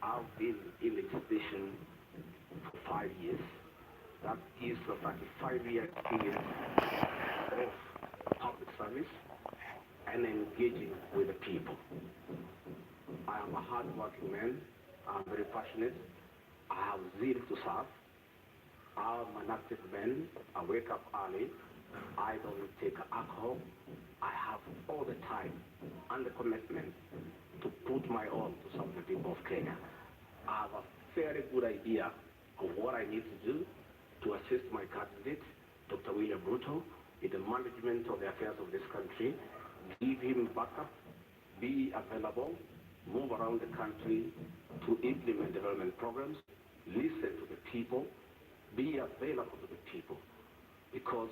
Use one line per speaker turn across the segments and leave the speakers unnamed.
I've been in legislation for 5 years. That is a 35-year experience of public service and engaging with the people. I am a hard-working man. I'm very passionate. I have zeal to serve. I'm an active man. I wake up early. I don't take alcohol. I have all the time and the commitment to put my all to serve the people of Kenya. I have a very good idea of what I need to do to assist my candidate, Dr. William Ruto, in the management of the affairs of this country, give him backup, be available, move around the country to implement development programs, listen to the people, be available to the people, because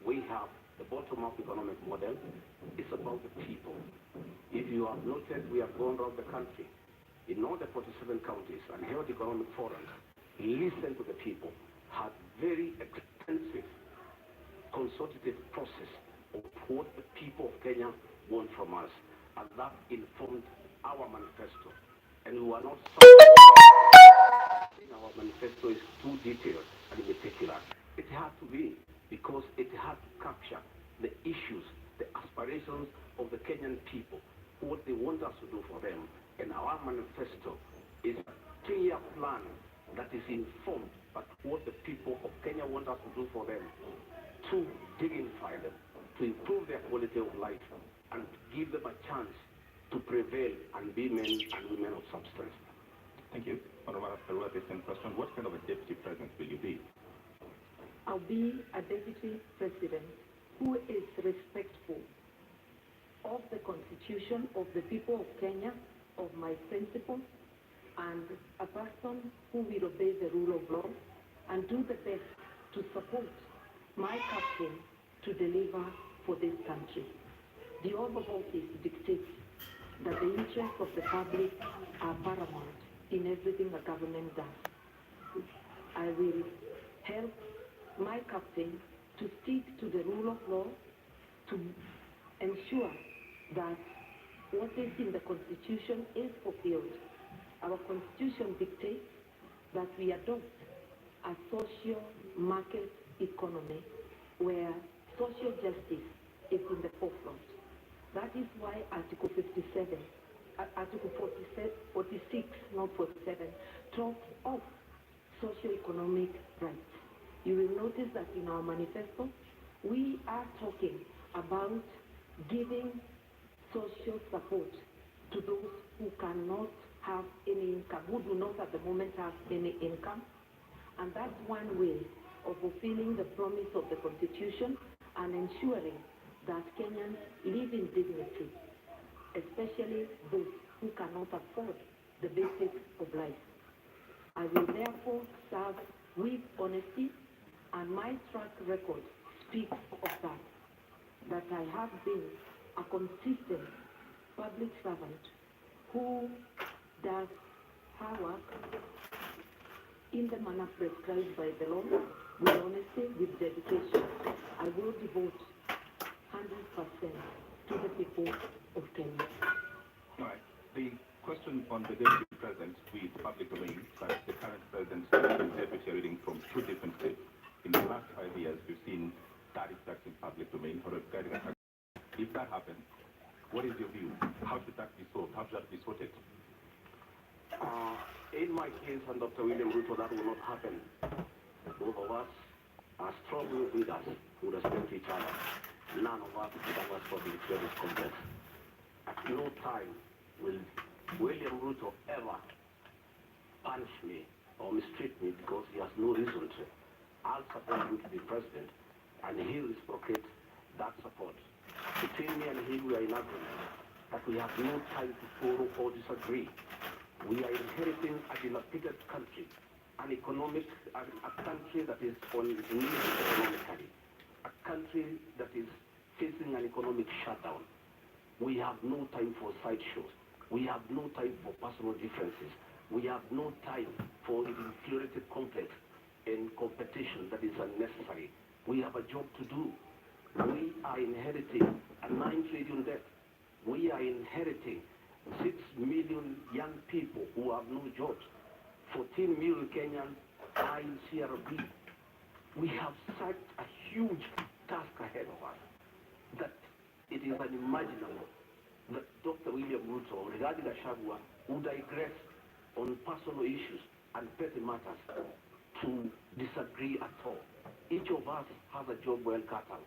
we have the bottom-up economic model. It's about the people. If you have noted, we have gone around the country in all the 47 counties and held economic forums, listened to the people, had very extensive consultative process of what the people of Kenya want from us, and that informed our manifesto. And we were not our manifesto is too detailed and meticulous. It had to be, because it had to capture the issues, the aspirations of the Kenyan people, what they want us to do for them. And our manifesto is a clear plan that is informed by what the people of Kenya want us to do for them, to dignify them, to improve their quality of life, and to give them a chance to prevail and be men and women of substance.
Thank you. Honorable Karua, the same question. What kind of a deputy president will you be?
I'll be a deputy president who is respectful of the Constitution, of the people of Kenya, of my principles, and a person who will obey the rule of law and do the best to support my captain to deliver for this country. The oath of office dictates that the interests of the public are paramount in everything a government does. I will help my captain to stick to the rule of law, to ensure that what is in the Constitution is fulfilled. Our Constitution dictates that we adopt a social market economy where social justice is in the forefront. That is why Article 56, not 47, talks of socio-economic rights. You will notice that in our manifesto, we are talking about giving social support to those who cannot have any income, who do not at the moment have any income. And that's one way of fulfilling the promise of the Constitution and ensuring that Kenyans live in dignity, especially those who cannot afford the basics of life. I will therefore serve with honesty, and my track record speaks of that I have been a consistent public servant who does her work in the manner prescribed by the law, with honesty, with dedication. I will devote 100% to the people of Kenya.
All right. The question on the deputy president with public domain, that the current president is deputy reading from two different states. In the last 5 years, we've seen 30 facts in public domain. If that happens, what is your view? How should that be solved? How should that be sorted?
In my case and Dr. William Ruto, that will not happen. Both of us are strong leaders who respect each other. None of us will us for the service complex. At no time will William Ruto ever punish me or mistreat me because he has no reason to. I'll support him to be president, and he will reciprocate that support. Between me and him, we are in agreement that we have no time to quarrel or disagree. We are inheriting a dilapidated country, a country that is on its knees economically, a country that is facing an economic shutdown. We have no time for sideshows. We have no time for personal differences. We have no time for inferiority complex and competition that is unnecessary. We have a job to do. We are inheriting a 9 trillion debt. We are inheriting 6 million young people who have no jobs, 14 million Kenyans are in CRB. We have such a huge task ahead of us that it is unimaginable that Dr. William Ruto regarding Gachagua would digress on personal issues and petty matters to disagree at all. Each of us has a job well cut out.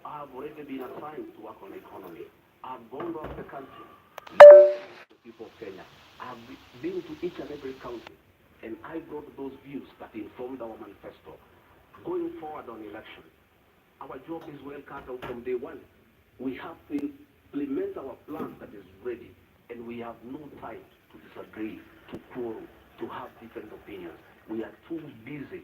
I have already been assigned to work on the economy. I've gone around the country, the people of Kenya. I've been to each and every county, and I brought those views that informed our manifesto. Going forward on election, our job is well cut out from day one. We have to implement our plan that is ready, and we have no time to disagree, to quarrel, to have different opinions. We are too busy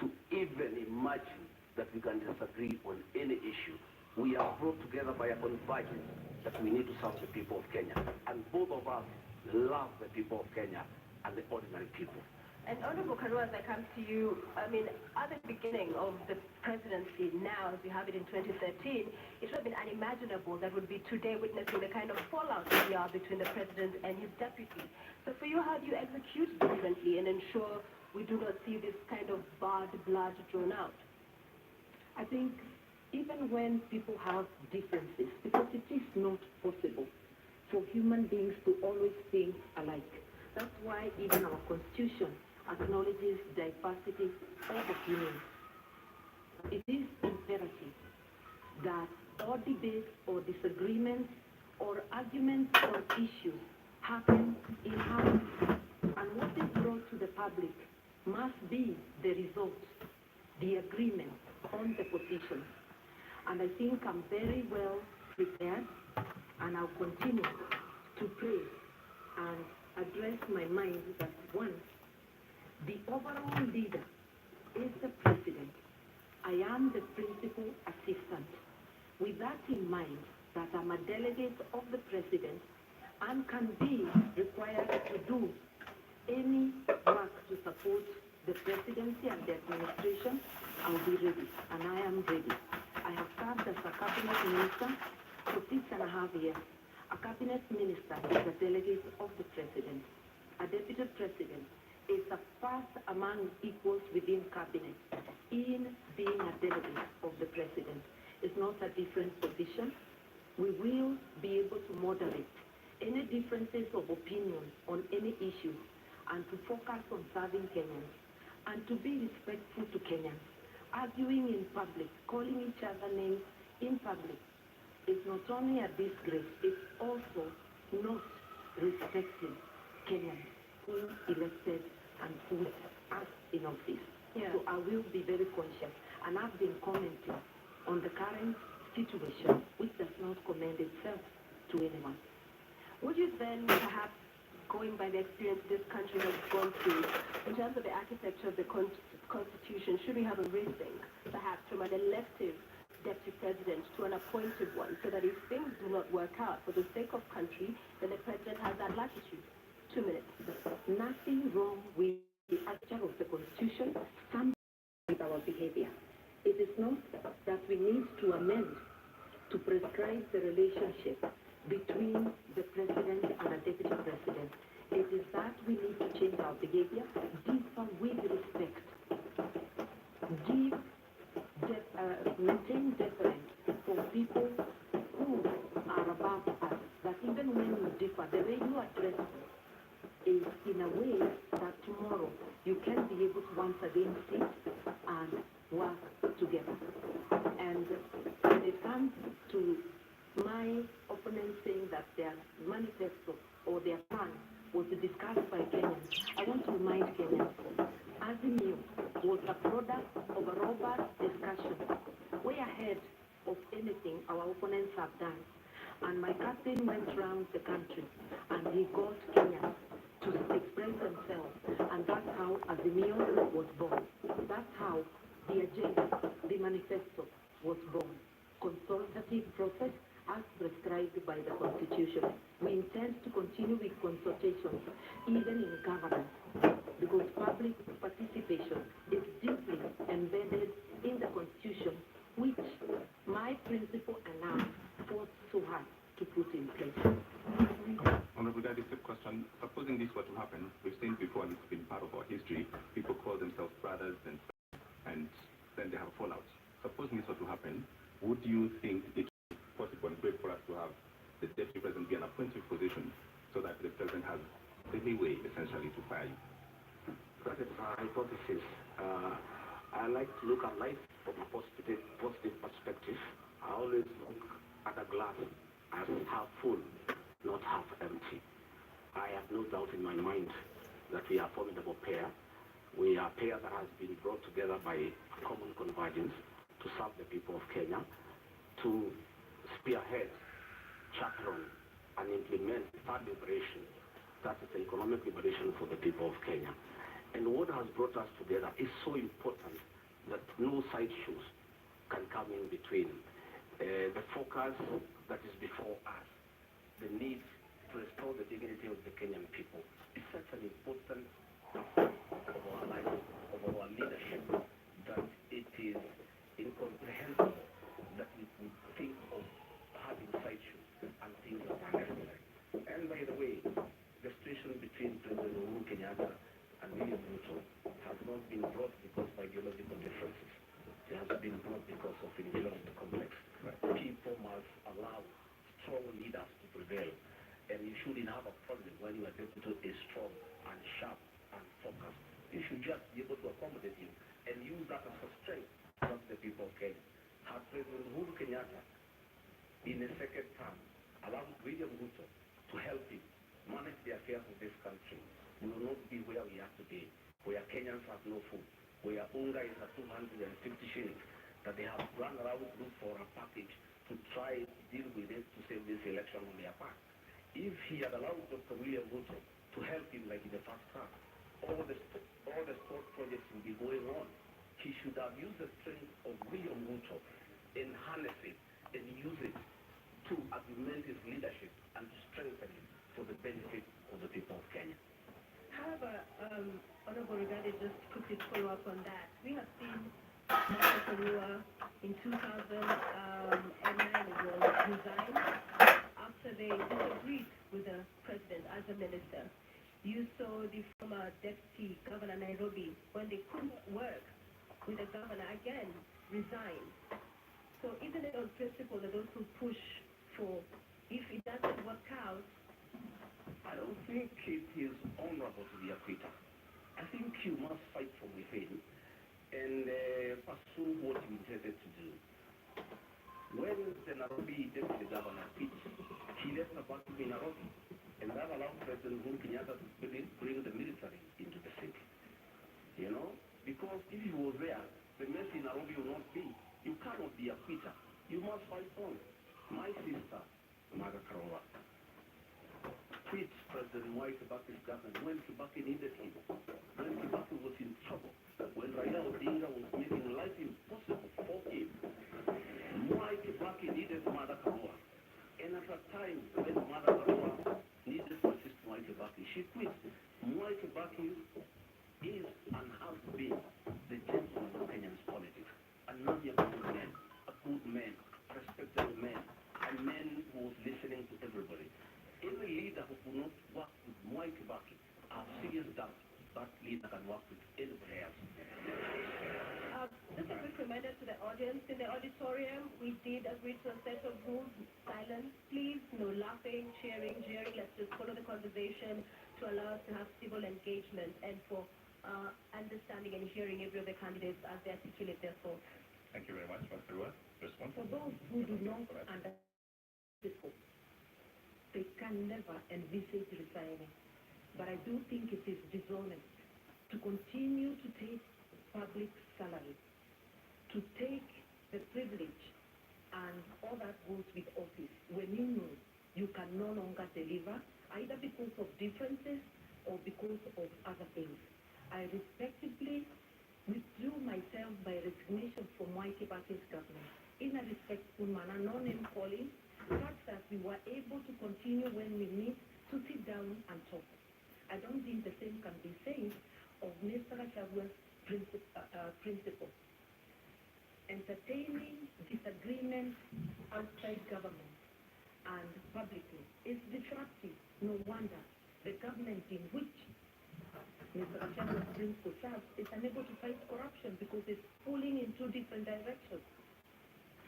to even imagine that we can disagree on any issue. We are brought together by a convergence that we need to serve the people of Kenya. And both of us love the people of Kenya and the ordinary people.
And Honorable Karua, as I come to you, I mean, at the beginning of the presidency now, as we have it in 2013, it would have been unimaginable that would be today witnessing the kind of fallout that we are between the president and his deputy. So for you, how do you execute differently and ensure we do not see this kind of bad blood drawn out?
I think even when people have differences, because it is not possible for human beings to always think alike. That's why even our constitution acknowledges diversity of opinions. It is imperative that all debates or disagreements or arguments or issues happen in harmony. And what is brought to the public must be the result, the agreement on the position. And I think I'm very well prepared, and I'll continue to pray and address my mind that one, the overall leader is the president. I am the principal assistant. With that in mind, that I'm a delegate of the president and can be required to do any work to support the presidency and the administration, I'll be ready, and I am ready. I have served as a cabinet minister for 6.5 years. A cabinet minister is a delegate of the president. A deputy president is a first among equals within cabinet in being a delegate of the president. It's not a different position. We will be able to moderate any differences of opinion on any issue and to focus on serving Kenyans and to be respectful to Kenyans. Arguing in public, calling each other names in public is not only a disgrace, it's also not respecting Kenyans who elected and put us in office.
Yeah.
So I will be very conscious. And I've been commenting on the current situation, which does not commend itself to anyone.
Would you then, perhaps, going by the experience this country has gone through, in terms of the architecture of the Constitution, should we have a rethink, perhaps, from an elective deputy president to an appointed one, so that if things do not work out for the sake of country, then the president has that latitude? 2 minutes.
Nothing wrong with the architecture of the Constitution, some with our behavior. It is not that we need to amend to prescribe the relationship between the president and a deputy president. It is that we need to change our behavior, differ with respect, maintain deference for people who are above us, that even when you differ, the way you address them is in a way that tomorrow you can be able to once again sit and work together. And when it comes to my opponents saying that their manifesto or their plan was discussed by Kenyans, I want to remind Kenyans, Azimio was a product of a robust discussion, way ahead of anything our opponents have done. And my captain went around the country and he got Kenyans to express themselves, and that's how Azimio was born. That's how the agenda, the manifesto was born. Consultative process as prescribed by the Constitution. We intend to continue with consultations, even in governance, because public participation is deeply embedded in the Constitution, which my principle and I fought so hard to put in place.
quick question. Supposing this were to happen, we've seen before, and it's been part of our history, people call themselves brothers and then they have fallouts. Supposing this were to happen, would you think it would be possible and great for us to have the deputy president be an appointive position so that the president has the leeway, essentially, to fire you?
That is a hypothesis. I like to look at life from a positive perspective. I always look at a glass as half full, not half empty. I have no doubt in my mind that we are a formidable pair. We are a pair that has been brought together by a common convergence to serve the people of Kenya, to spearhead, chaperone, and implement third liberation, that is the economic liberation for the people of Kenya. And what has brought us together is so important that no side shoes can come in between. The focus that is before us, the need to restore the dignity of the Kenyan people, is such an important aspect of our life, of our leadership, that it is incomprehensible that we would think of having side shoes and things that are necessary. And by the way, the situation between President Uhuru Kenyatta and William Ruto has not been brought because of ideological differences. It has been brought because of inferiority complex. Right. People must allow strong leaders to prevail. And you shouldn't have a problem when your deputy is strong and sharp and focused. You should just be able to accommodate him and use that as a strength to the people of Kenya. Had President Uhuru Kenyatta in a second term allowed William Ruto to help him manage the affairs of this country, we will not be where we are today, where Kenyans have no food, where unga is at 250 shillings, that they have run around look for a package to try to deal with it to save this election on their part. If he had allowed Dr. William Ruto to help him like in the first term, all the sport projects will be going on. He should have used the strength of William Ruto and harness it and use it to augment his leadership and to strengthen it for the benefit of the people of Kenya.
However, Honorable Regarded, just quickly follow up on that. We have seen Martha Karua in 2009 resign after they disagreed with the president as a minister. You saw the former deputy governor Nairobi, when they couldn't work with the governor again, resign. So isn't it on principle that those who push for, if it doesn't work out,
I don't think it is honorable to be a quitter. I think you must fight from within and pursue what you intended to do. When the Nairobi deputy governor quit, he left a vacuum in Nairobi, and that allowed President Uhuru Kenyatta to bring the military into the city. You know, because if he was there, the mess in Nairobi will not be. You cannot be a quitter. You must fight on. My sister, Martha Karua, quit President Kibaki's government when Kibaki needed him, when Kibaki was in trouble, when Raila Odinga was making life impossible for him. Kibaki needed Martha Karua. And at a time when Martha Karua needed to assist Kibaki, she quit. Kibaki is and has been the gentleman of Kenyan's politics. A non-young man, a good man, a respected man, a man who was listening to everybody. Any leader who could not work with Mwai Kibaki, I have serious doubt that leader can work with anybody else.
Just a quick reminder to the audience, in the auditorium, we did agree to a set of rules. Silence, please, no laughing, cheering, jeering. Let's just follow the conversation to allow us to have civil engagement and for understanding and hearing every of the candidates as they articulate their thoughts.
Thank you very much, Mr. Rua. Response?
For those who do not understand people, they can never envisage resigning. But I do think it is dishonest to continue to take public salary, to take the privilege and all that goes with office when you know you can no longer deliver, either because of differences or because of other things. I respectfully withdrew myself by resignation from Mwai Kibaki's government in a respectful manner, no name calling, such that we were able to continue when we need to sit down and talk. I don't think the same can be said of Mr. Gachagua's principle. Entertaining disagreement outside government and publicly is destructive. No wonder serves is unable to fight corruption because it's pulling in two different directions.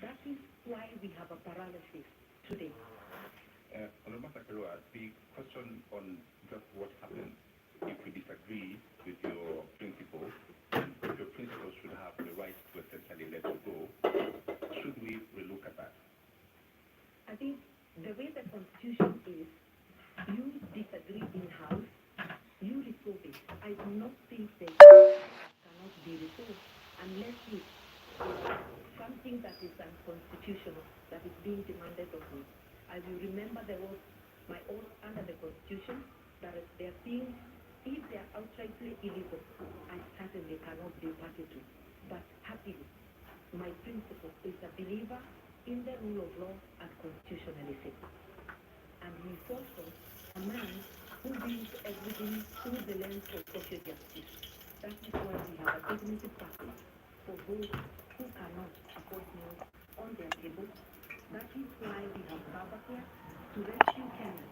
That is why we have a paralysis today.
Honorable Karua, the question on just what happens if we disagree with your principles, and if your principles should have the right to essentially let you go, should we relook at that?
I think the way the Constitution is, you disagree in-house, you resolve it. I do not think that cannot be resolved unless it is something that is unconstitutional, that is being demanded of me. I will remember there was my oath under the Constitution that if there are things, if they are outrightly illegal, I certainly cannot be party to. But happily, my principle is a believer in the rule of law and constitutionalism. And he is also a man who views everything through the lens of social justice. That is why we have a dignity package for those who cannot afford meals on their table. That is why we have Babacare to rescue Kenyans